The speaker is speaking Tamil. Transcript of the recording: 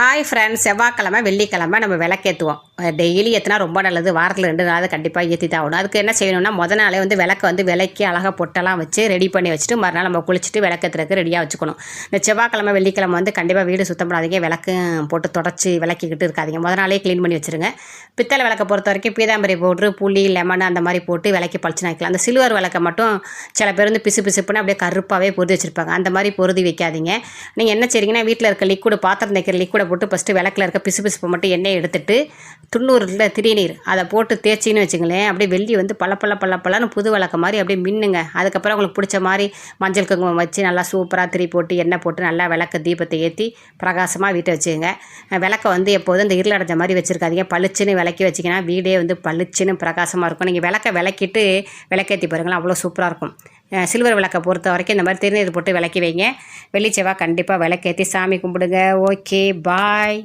ஹாய் ஃப்ரெண்ட்ஸ், செவ்வாய்க்கிழமை வெள்ளிக்கிழமை நம்ம விளக்கேற்றுவோம். டெய்லி ஏற்றினா ரொம்ப நல்லது. வாரத்தில் 2 நாள் கண்டிப்பாக ஏற்றி தான் ஆகணும். அதுக்கு என்ன செய்யணும்னா, நாளே விளக்கை விலைக்கு அழகாக பொட்டெல்லாம் வச்சு ரெடி பண்ணி வச்சுட்டு மறுநாள் நம்ம குளிச்சுட்டு விளக்கேற்றுறதுக்கு ரெடியாக வச்சுக்கணும். இந்த செவ்வாய்க்கிழமை வெள்ளிக்கிழமை கண்டிப்பாக வீடு சுத்தம் பண்ணாதீங்க. விளக்கும் போட்டு தொடச்சி விளக்கிக்கிட்டு இருக்காதீங்க. நாளே க்ளீன் பண்ணி வச்சுருங்க. பித்தளை விளக்கை பொறுத்த வரைக்கும் பீதாம்பரி பவுட்ரு, புளி, லெமன் அந்த மாதிரி போட்டு விளக்கி பளிச்சுன்னு வைக்கலாம். அந்த சில்வர் விளக்கை மட்டும் சில பேர் பிசு பிசுப்புன்னு அப்படியே கருப்பாகவே பொருதி வச்சுருப்பாங்க. அந்த மாதிரி பொருதி வைக்காதீங்க. நீங்கள் என்ன செய்றீங்கன்னா, வீட்டில் இருக்க லிக்விடு, பாத்திரம் தைக்கிற லிக்விடை போட்டு ஃபஸ்ட்டு விளக்கில் இருக்க பிசுபிசுப்பு மட்டும் எண்ணெய் எடுத்துட்டு துண்ணூறுல திருநீர் அதை போட்டு தேய்ச்சின்னு வச்சுங்களேன், அப்படியே வெள்ளி பல்லன்னு புது விளக்க மாதிரி அப்படியே மின்னுங்க. அதுக்கப்புறம் உங்களுக்கு பிடிச்ச மாதிரி மஞ்சள் குங்குமம் வச்சு நல்லா சூப்பராக திரி போட்டு எண்ணெய் போட்டு நல்லா விளக்க தீபத்தை ஏற்றி பிரகாசமாக வீட்டை வச்சுக்கோங்க. விளக்கை எப்போதும் இந்த இருள் அடைஞ்ச மாதிரி வச்சுருக்காதீங்க. பளிச்சுன்னு விளக்கி வச்சிங்கன்னா வீடே பளிச்சுன்னு பிரகாசமாக இருக்கும். நீங்கள் விளக்கை விளக்கிட்டு விளக்கேற்றி பாருங்களேன், அவ்வளோ சூப்பராக இருக்கும். சில்வர் விளக்கை பொறுத்த வரைக்கும் இந்த மாதிரி திருநீர் போட்டு விளக்கி வைங்க. வெள்ளி செவ்வாய் கண்டிப்பாக விளக்கேற்றி சாமி கும்பிடுங்க. ஓகே, பாய்.